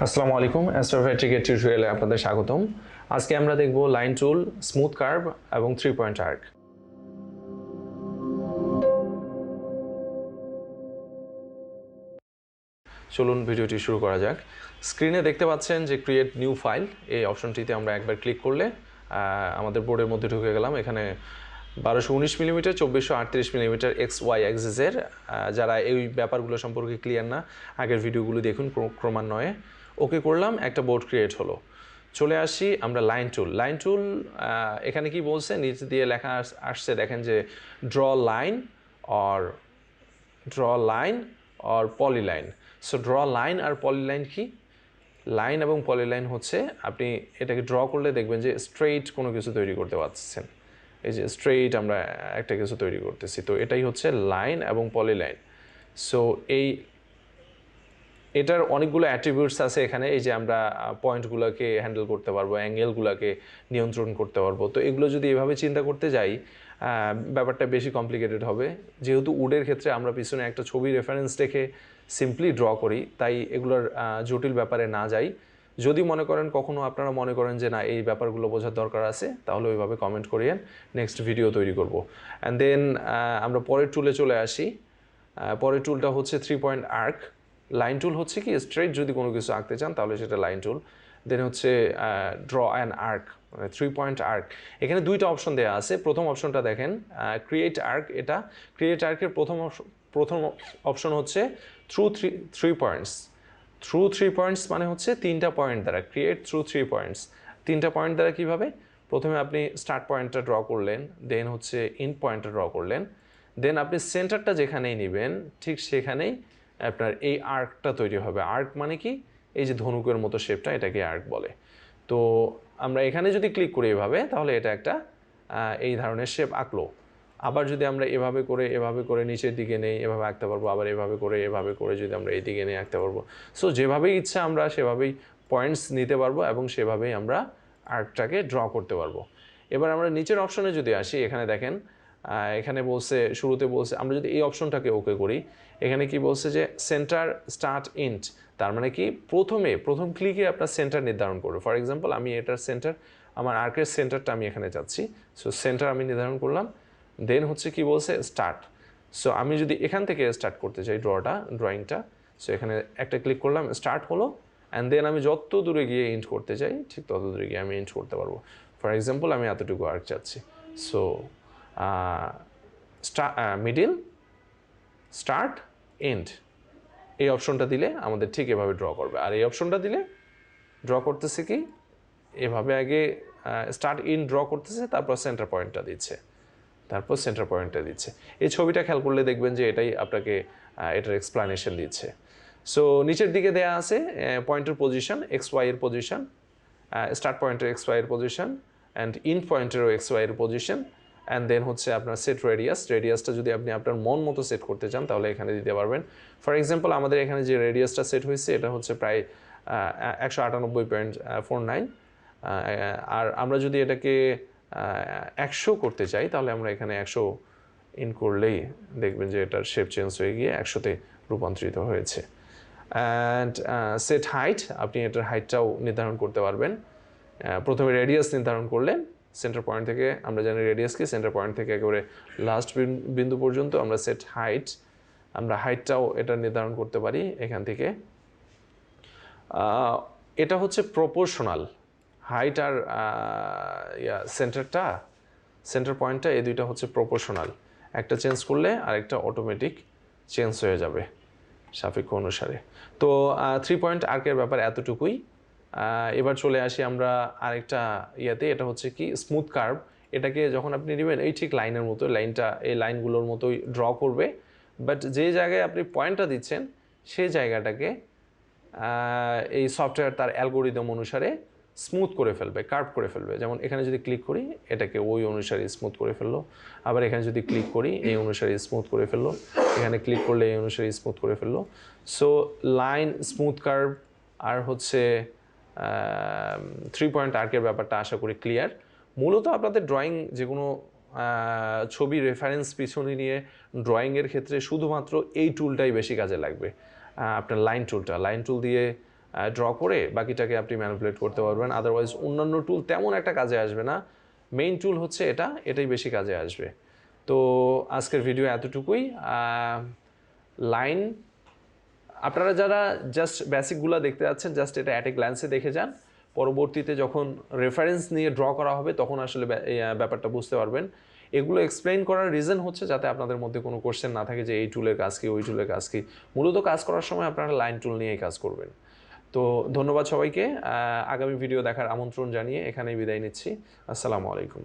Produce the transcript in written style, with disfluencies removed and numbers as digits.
আসসালামু আলাইকুম অ্যাস্ট্রোফেট্রিকের টিউটোরিয়ালে আপনাদের স্বাগতম। আজকে আমরা দেখব লাইন টুল, স্মুথ কার্ভ এবং 3 পয়েন্ট আর্ক। চলুন ভিডিওটি শুরু করা যাক। স্ক্রিনে দেখতে পাচ্ছেন যে ক্রিয়েট নিউ ফাইল, এই অপশনটিতে আমরা একবার ক্লিক করলে আমাদের বোর্ডের মধ্যে ঢুকে গেলাম। এখানে 1219 মিলিমিটার 2438 মিলিমিটার এক্স ওয়াই অ্যাক্সিসের যারা এই ব্যাপারগুলো সম্পর্কে ক্লিয়ার না, আগের ভিডিওগুলো দেখুন ক্রমান্বয়ে। ওকে করলাম, একটা বোর্ড ক্রিয়েট হলো। চলে আসি আমরা লাইন টুল। লাইন টুল এখানে কি বলছে, নিচে দিয়ে লেখা আসছে, দেখেন যে draw line or polyline. So draw line আর পলিলাইন কি? লাইন এবং পলিলাইন হচ্ছে আপনি এটাকে ড্র করলে দেখবেন যে স্ট্রেইট কোনো কিছু তৈরি করতে পারছেন। এই যে স্ট্রেইট আমরা একটা কিছু তৈরি করতেছি, তো এটাই হচ্ছে লাইন এবং পলিলাইন। সো এটার অনেকগুলো অ্যাট্রিবিউটস আছে এখানে। এই যে আমরা পয়েন্টগুলোকে হ্যান্ডেল করতে পারবো, অ্যাঙ্গেলগুলোকে নিয়ন্ত্রণ করতে পারবো। তো এগুলো যদি এভাবে চিন্তা করতে যাই, ব্যাপারটা বেশি কমপ্লিকেটেড হবে। যেহেতু উডের ক্ষেত্রে আমরা পিছনে একটা ছবি রেফারেন্স রেখে সিম্পলি ড্র করি, তাই এগুলোর জটিল ব্যাপারে না যাই। যদি মনে করেন, কখনও আপনারা মনে করেন যে না এই ব্যাপারগুলো বোঝার দরকার আছে, তাহলে ওইভাবে কমেন্ট করিয়েন, নেক্সট ভিডিও তৈরি করব। অ্যান্ড দেন আমরা পরের টুলে চলে আসি। পরের টুলটা হচ্ছে 3 পয়েন্ট আর্ক। লাইন টুল হচ্ছে কি স্ট্রেট যদি কোনো কিছু আঁকতে চান তাহলে সেটা লাইন টুল। দেন হচ্ছে ড্র অ্যান আর্ক, মানে 3 পয়েন্ট আর্ক। এখানে দুইটা অপশন দেওয়া আছে। প্রথম অপশনটা দেখেন ক্রিয়েট আর্ক। এটা ক্রিয়েট আর্কের প্রথম অপশন হচ্ছে থ্রু পয়েন্টস। থ্রু 3 পয়েন্টস মানে হচ্ছে 3টা পয়েন্ট দ্বারা, ক্রিয়েট থ্রু 3 পয়েন্টস। 3টা পয়েন্ট দ্বারা কীভাবে? প্রথমে আপনি স্টার্ট পয়েন্টটা ড্র করলেন, দেন হচ্ছে এন্ড পয়েন্টটা ড্র করলেন, দেন আপনি সেন্টারটা যেখানেই নেবেন ঠিক সেখানেই আপনার এই আর্কটা তৈরি হবে। আর্ক মানে কি? এই যে ধনুকের মতো শেপটা, এটাকে আর্ক বলে। তো আমরা এখানে যদি ক্লিক করি এভাবে, তাহলে এটা একটা এই ধরনের শেপ আঁকলো। আবার যদি আমরা এভাবে করে নিচের দিকে নেই, এভাবে আঁকতে পারবো। আবার এভাবে করে যদি আমরা এই দিকে নিয়ে আঁকতে পারবো। সো যেভাবেই ইচ্ছা আমরা সেভাবেই পয়েন্টস নিতে পারবো এবং সেভাবেই আমরা আর্কটাকে ড্র করতে পারবো। এবার আমরা নিচের অপশনে যদি আসি, এখানে দেখেন এখানে বলছে, শুরুতে বলছে আমরা যদি এই অপশনটাকে ওকে করি, এখানে কি বলছে যে সেন্টার স্টার্ট ইন্ট। তার মানে কি প্রথম ক্লিকে আপনার সেন্টার নির্ধারণ করবে। ফর এক্সাম্পল আমি এটার সেন্টার, আমার আর্কের সেন্টারটা আমি এখানে যাচ্ছি। সো সেন্টার আমি নির্ধারণ করলাম। দেন হচ্ছে কি বলছে স্টার্ট। সো আমি যদি এখান থেকে স্টার্ট করতে চাই ড্রয়িংটা, সো এখানে একটা ক্লিক করলাম, স্টার্ট হলো। অ্যান্ড দেন আমি যত দূরে গিয়ে ইন্ট করতে চাই ঠিক তত দূরে গিয়ে আমি ইন্ট করতে পারবো। ফর এক্সাম্পল আমি এতটুকু আর্ক চাচ্ছি। সো মিডিল, স্টার্ট, এন্ড, এই অপশনটা দিলে আমাদের ঠিক এভাবে ড্র করবে। আর এই অপশনটা দিলে ড্র করতেছে কি এভাবে, আগে স্টার্ট ইন ড্র করতেছে, তারপর সেন্টার পয়েন্টটা দিচ্ছে, এই ছবিটা খেয়াল করলে দেখবেন যে এটাই আপনাকে এটার এক্সপ্লানেশন দিচ্ছে। সো নিচের দিকে দেয়া আছে পয়েন্টের পজিশন, এক্স ওয়াই এর পজিশন, স্টার্ট পয়েন্টের এক্স ওয়াই এর পজিশন, অ্যান্ড ইন পয়েন্টেরও এক্স ওয়াই এর পজিশন। অ্যান্ড দেন হচ্ছে আপনার সেট রেডিয়াসটা যদি আপনি আপনার মন মতো সেট করতে চান তাহলে এখানে দিতে পারবেন। ফর এক্সাম্পল আমাদের এখানে যে রেডিয়াসটা সেট হয়েছে এটা হচ্ছে প্রায় 198.49। আর আমরা যদি এটাকে 100 করতে চাই তাহলে আমরা এখানে 100 ইন করলেই দেখবেন যে এটার শেপ চেঞ্জ হয়ে গিয়ে 100তে রূপান্তরিত হয়েছে। অ্যান্ড সেট হাইট, আপনি এটার হাইটটাও নির্ধারণ করতে পারবেন। প্রথমে রেডিয়াস নির্ধারণ করলেন সেন্টার পয়েন্ট থেকে, আমরা জানি রেডিয়াস কি, সেন্টার পয়েন্ট থেকে একেবারে লাস্ট বিন্দু পর্যন্ত আমরা সেট হাইট, আমরা হাইটটাও এটা নির্ধারণ করতে পারি এখান থেকে। এটা হচ্ছে প্রপোর্শনাল, হাইট আর সেন্টার পয়েন্টটা এই দুইটা হচ্ছে প্রপোর্শনাল। একটা চেঞ্জ করলে আরেকটা অটোমেটিক চেঞ্জ হয়ে যাবে সাপেক্ষ অনুসারে। তো 3 পয়েন্ট আর্কের ব্যাপার এতটুকুই। এবার চলে আসি আমরা আরেকটা ইয়াতে, এটা হচ্ছে কি স্মুথ কার্ভ। এটাকে যখন আপনি নেবেন এই ঠিক লাইনের মতো, লাইনটা এই লাইনগুলোর মতোই ড্র করবে, বাট যে জায়গায় আপনি পয়েন্টটা দিচ্ছেন সেই জায়গাটাকে এই সফটওয়্যার তার অ্যালগোরিদম অনুসারে স্মুথ করে ফেলবে, কার্ভ করে ফেলবে। যেমন এখানে যদি ক্লিক করি এটাকে ওই অনুসারে স্মুথ করে ফেললো, আবার এখানে যদি ক্লিক করি এই অনুসারে স্মুথ করে ফেললো, এখানে ক্লিক করলে এই অনুসারে স্মুথ করে ফেললো। সো লাইন, স্মুথ কার্ভ আর হচ্ছে 3 পয়েন্ট আর্কের ব্যাপারটা আশা করি ক্লিয়ার। মূলত আপনাদের ড্রয়িং যে কোনো ছবি রেফারেন্স পিছনে নিয়ে ড্রয়িংয়ের ক্ষেত্রে শুধুমাত্র এই টুলটাই বেশি কাজে লাগবে। আপনার লাইন টুল দিয়ে ড্র করে বাকিটাকে আপনি ম্যানিপুলেট করতে পারবেন। আদারওয়াইজ অন্যান্য টুল তেমন একটা কাজে আসবে না, মেইন টুল হচ্ছে এটাই বেশি কাজে আসবে। তো আজকের ভিডিও এতটুকুই। লাইন আপনারা যারা জাস্ট বেসিকগুলো দেখতে যাচ্ছেন, জাস্ট এটা অ্যাট এ গ্ল্যান্সে দেখে যান, পরবর্তীতে যখন রেফারেন্স নিয়ে ড্র করা হবে তখন আসলে ব্যাপারটা বুঝতে পারবেন। এগুলো এক্সপ্লেইন করার রিজন হচ্ছে যাতে আপনাদের মধ্যে কোনো কোশ্চেন না থাকে যে এই টুলের কাজ কি, ওই টুলের কাজ কি। মূলত কাজ করার সময় আপনারা লাইন টুল নিয়েই কাজ করবেন। তো ধন্যবাদ সবাইকে। আগামী ভিডিও দেখার আমন্ত্রণ জানিয়ে এখানেই বিদায় নিচ্ছি। আসসালামু আলাইকুম।